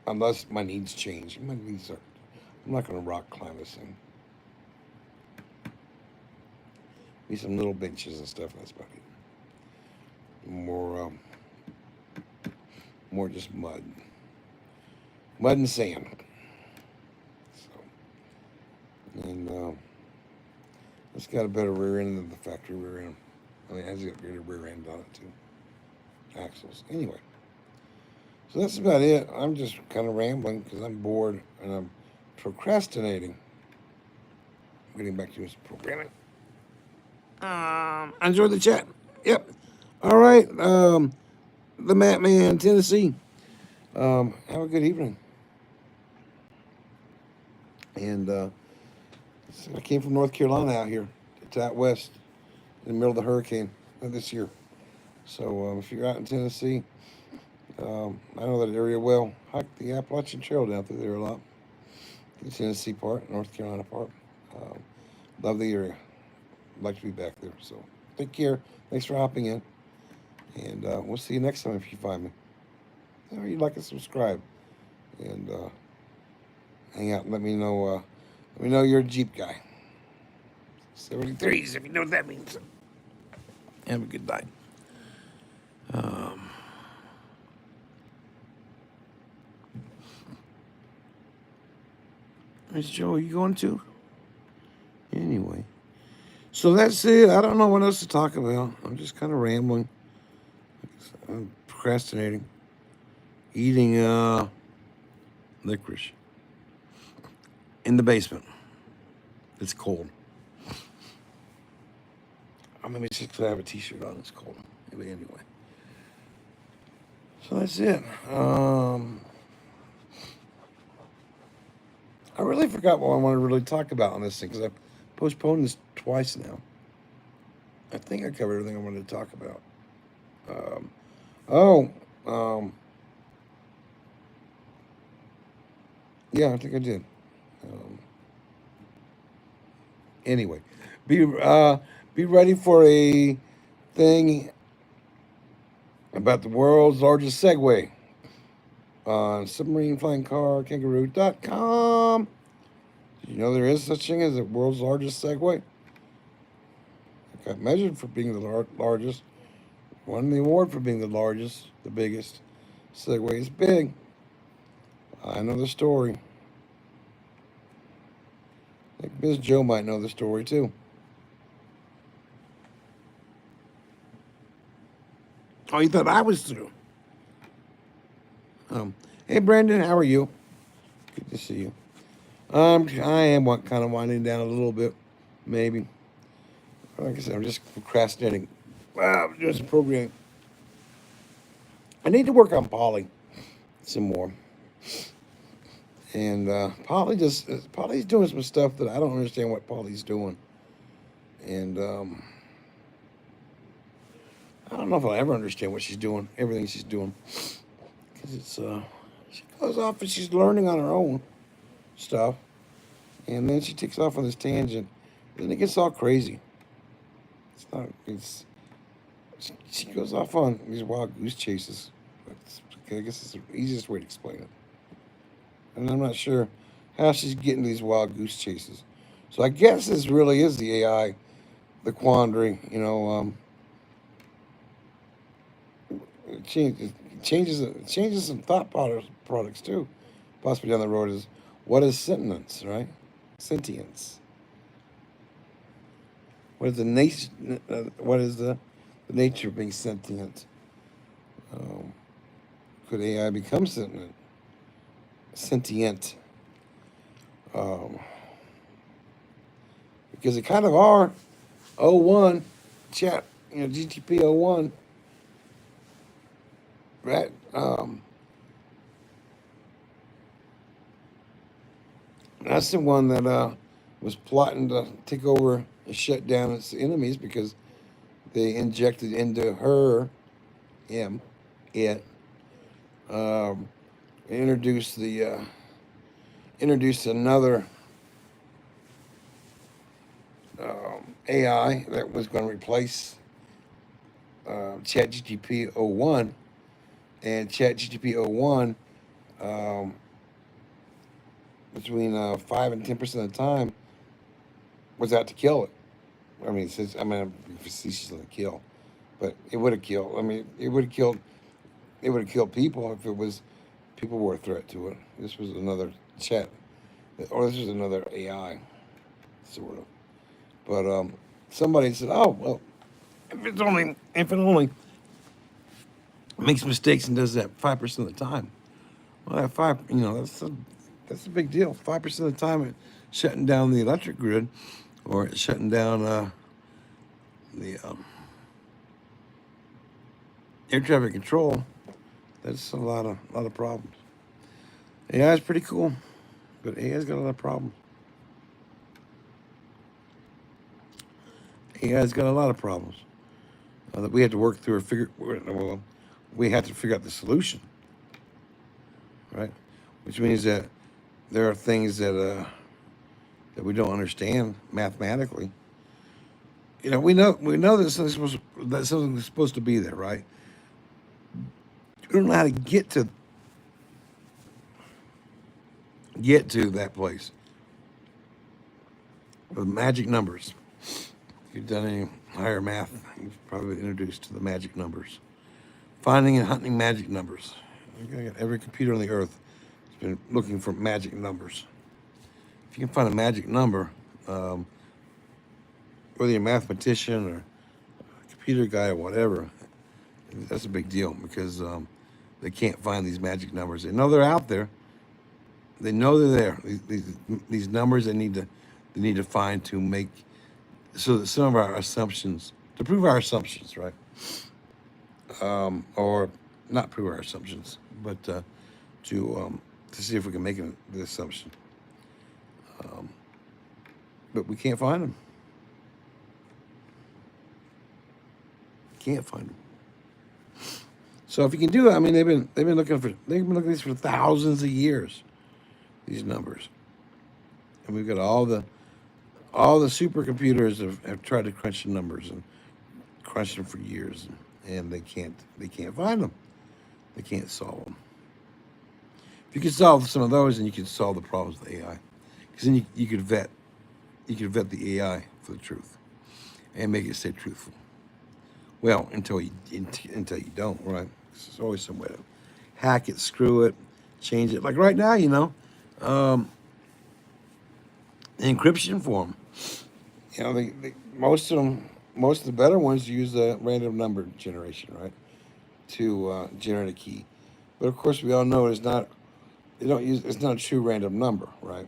unless my needs change. My needs are. I'm not going to rock climb this thing. Be some little benches and stuff. That's about it. More just mud and sand. So, and it's got a better rear end than the factory rear end. I mean, it has got a greater rear end on it too. Axles. Anyway, so that's about it. I'm just kind of rambling because I'm bored and I'm procrastinating. Getting back to this programming. I enjoyed the chat. Yep. All right. The Matt Man, Tennessee. Have a good evening. And I came from North Carolina out here. It's out west in the middle of the hurricane this year. So if you're out in Tennessee, I know that area well. Hike the Appalachian Trail down through there a lot. The Tennessee part, North Carolina part. Love the area. Like to be back there. So take care. Thanks for hopping in. And we'll see you next time if you find me. Or you'd like to subscribe. And hang out and let me know you're a Jeep guy. 73s, if you know what that means. Have a good night. Miss Joe, you going to? Anyway. So that's it. I don't know what else to talk about. I'm just kind of rambling. I'm procrastinating. Eating licorice. In the basement. It's cold. Maybe it's just because I have a t-shirt on. It's cold. But anyway. So that's it. I really forgot what I want to really talk about on this thing because I've postponed this twice now. I think I covered everything I wanted to talk about. Oh, um, yeah, I think I did. Um, anyway, be be ready for a thing about the world's largest Segway on submarine flying car kangaroo.com. Did you know there is such thing as the world's largest Segway? It got measured for being the largest. Won the award for being the largest, the biggest. Segway is big. I know the story. I think Miss Joe might know the story too. Oh, you thought I was through? Hey Brandon, how are you? Good to see you. I am kind of winding down a little bit, maybe. Like I said, I'm just procrastinating. Wow, I'm doing some programming. I need to work on Polly some more. And Polly's doing some stuff that I don't understand what Polly's doing. And I don't know if I'll ever understand what she's doing, everything she's doing, because she goes off and she's learning on her own stuff, and then she takes off on this tangent, and it gets all crazy. It's not. It's she goes off on these wild goose chases. I guess it's the easiest way to explain it. And I'm not sure how she's getting these wild goose chases. So I guess this really is the AI, the quandary. It changes some products too. Possibly down the road is what is sentience, right? Sentience. What is the nature? What is the nature of being sentient? Um, could AI become sentient? Sentient, um, because they kind of are. O1 chat, GTP O1, right? That's the one that was plotting to take over and shut down its enemies because they injected into her, him, it, um, introduced introduced another AI that was going to replace ChatGPT O1, and ChatGPT O1 um, between 5 and 10% of the time was out to kill it. I mean, I'm facetiously kill, but it would have killed. I mean, it would have killed. It would have killed people if it was people were a threat to it. This was another chat, or this was another AI, sort of. But somebody said, "Oh well, if it only makes mistakes and does that 5% of the time, well, that five, that's a big deal. 5% of the time, it's shutting down the electric grid, or it's shutting down the air traffic control. That's a lot of problems. AI is pretty cool, but AI's got a lot of problems. AI's got a lot of problems that we had to work through or figure. Well, we had to figure out the solution, right? Which means that there are things that we don't understand mathematically. We know that something's supposed to be there, right? We don't know how to get to that place with magic numbers. If you've done any higher math, you've probably been introduced to the magic numbers. Finding and hunting magic numbers. Every computer on the earth has been looking for magic numbers. If you can find a magic number, whether you're a mathematician or a computer guy or whatever, that's a big deal because they can't find these magic numbers. They know they're out there. They know they're there. These numbers they need to find to make so that some of our assumptions to prove our assumptions, right? Or not prove our assumptions, but to see if we can make the assumption. But we can't find them. Can't find them. So if you can do it, I mean, they've been looking at this for thousands of years. These numbers, and we've got all the supercomputers have tried to crunch the numbers and crunch them for years, and they can't find them. They can't solve them. If you could solve some of those, then you could solve the problems with AI, because then you could vet the AI for the truth and make it stay truthful. Well, until you don't, right? There's always some way to hack it, screw it, change it. Like right now, encryption for them. Most of the better ones use a random number generation, right, to generate a key. But of course, we all know it's not. They don't use. It's not a true random number, right?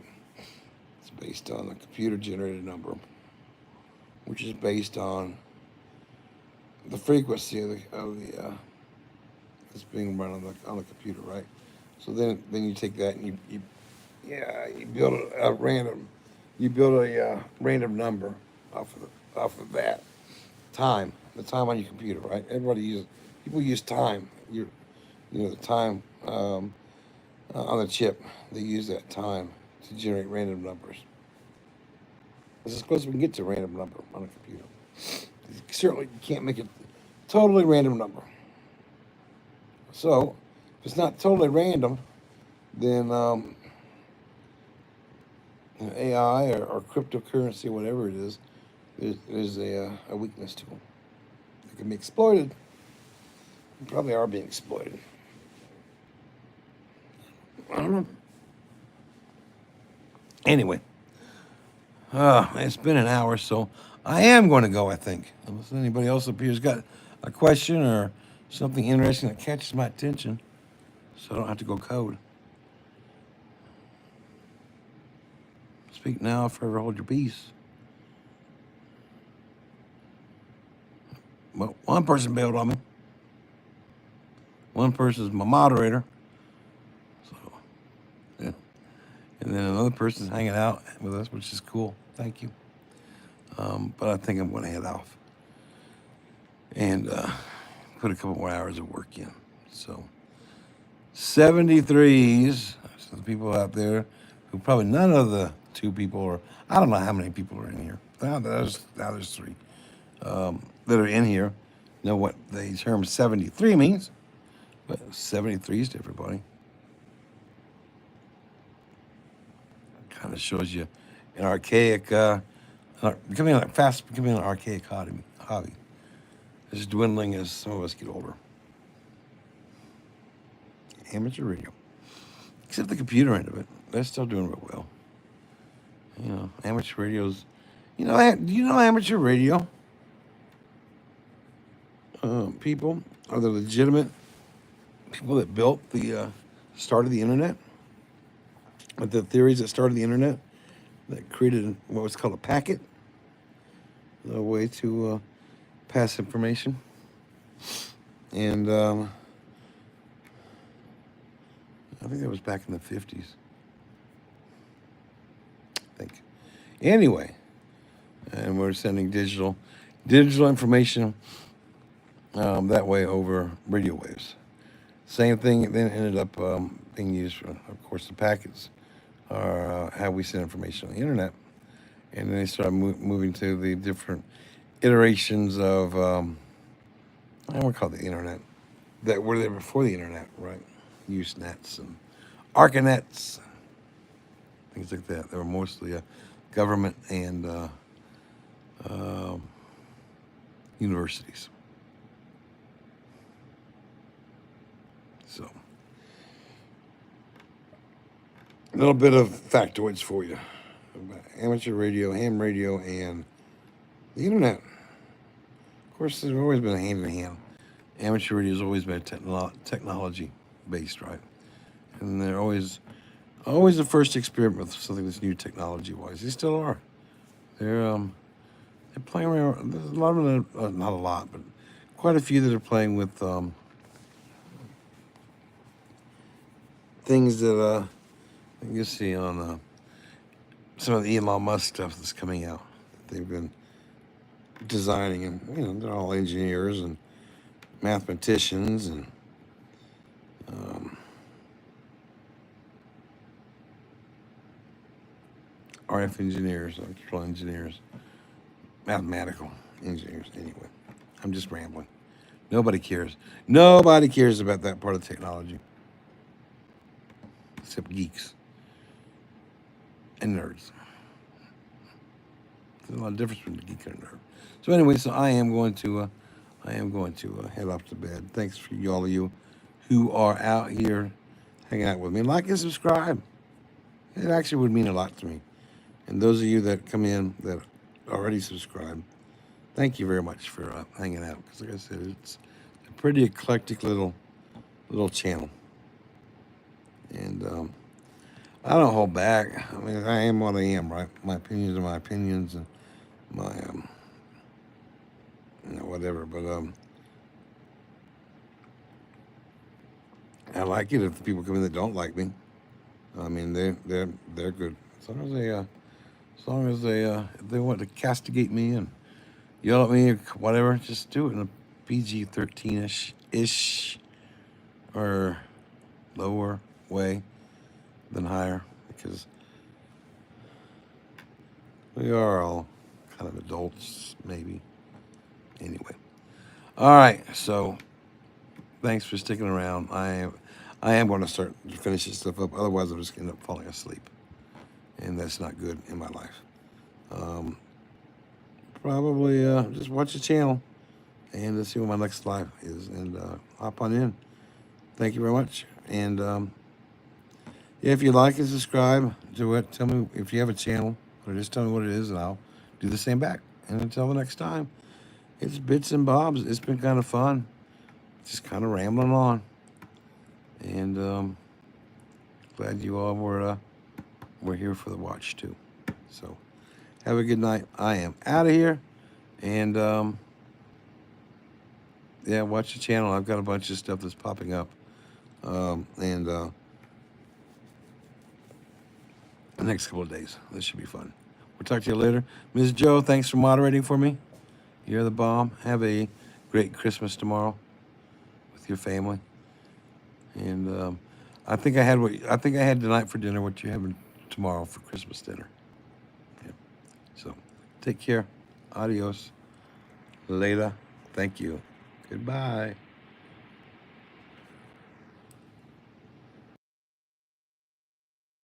It's based on a computer generated number, which is based on the frequency of the that's being run on the computer, right? So then you take that and you build a random random number off of that the time on your computer, right? People use time. The time on the chip. They use that time to generate random numbers. It's as close as we can get to a random number on a computer. Certainly, you can't make it totally random number. So, if it's not totally random, then AI or cryptocurrency, whatever it is a weakness to them. It can be exploited. They probably are being exploited. I don't know. Anyway, it's been an hour, so I am going to go, I think. Unless anybody else up here's got a question or something interesting that catches my attention, so I don't have to go code. Speak now, forever hold your peace. Well, one person bailed on me. One person's my moderator. So, yeah. And then another person's hanging out with us, which is cool. Thank you. But I think I'm going to head off and put a couple more hours of work in. So, 73s. So the people out there who probably none of the two people, or I don't know how many people are in here. Now there's three that are in here know what the term 73 means. But 73s to everybody. Kind of shows you an archaic, becoming an archaic hobby. It's dwindling as some of us get older. Amateur radio. Except the computer end of it. They're still doing real well. Amateur radio's, do you know amateur radio? People are the legitimate people that built the start of the internet, with the theories that started the internet, that created what was called a packet, a way to pass information. And I think that was back in the 50s. I think. Anyway, and we're sending digital information that way over radio waves. Same thing then ended up being used for, of course, the packets are how we send information on the internet. And then they started moving to the different iterations of, I don't call it the internet, that were there before the internet, right? Usenets and Arcanets, things like that. They were mostly government and universities. So, a little bit of factoids for you about amateur radio, ham radio, and the internet. Of course, there's always been a hand in hand. Amateur radio has always been technology based, right? And they're always the first to experiment with something that's new technology wise. They still are. They're playing around. There's a lot of them, not a lot, but quite a few that are playing with things that you see on some of the Elon Musk stuff that's coming out. They've been designing, and they're all engineers and mathematicians and RF engineers, electrical engineers, mathematical engineers. Anyway, I'm just rambling. Nobody cares. Nobody cares about that part of technology except geeks and nerds. There's a lot of difference between a geek and a nerd. So anyway, so I am going to head off to bed. Thanks for all of you who are out here hanging out with me. Like and subscribe. It actually would mean a lot to me. And those of you that come in that already subscribed, thank you very much for hanging out. Because like I said, it's a pretty eclectic little channel. And I don't hold back. I mean, I am what I am, right? My opinions are my opinions, and my whatever. But I like it if the people come in that don't like me. I mean, they're good as long as they if they want to castigate me and yell at me or whatever, just do it in a PG-13ish or lower way than higher, because we are all kind of adults, maybe. Anyway, all right. So thanks for sticking around. I am going to start to finish this stuff up. Otherwise, I'm just going to end up falling asleep, and that's not good in my life. Probably just watch the channel and let's see what my next live is, and hop on in. Thank you very much. And yeah, if you like and subscribe, do it. Tell me if you have a channel, or just tell me what it is, and I'll do the same back. And until the next time, it's Bits and Bobs. It's been kind of fun. Just kind of rambling on. And glad you all were here for the watch, too. So have a good night. I am out of here. And yeah, watch the channel. I've got a bunch of stuff that's popping up. The next couple of days. This should be fun. We'll talk to you later. Ms. Joe, thanks for moderating for me. You're the bomb. Have a great Christmas tomorrow with your family. And I think I had tonight for dinner what you're having tomorrow for Christmas dinner. Yeah. So take care. Adios. Later. Thank you. Goodbye.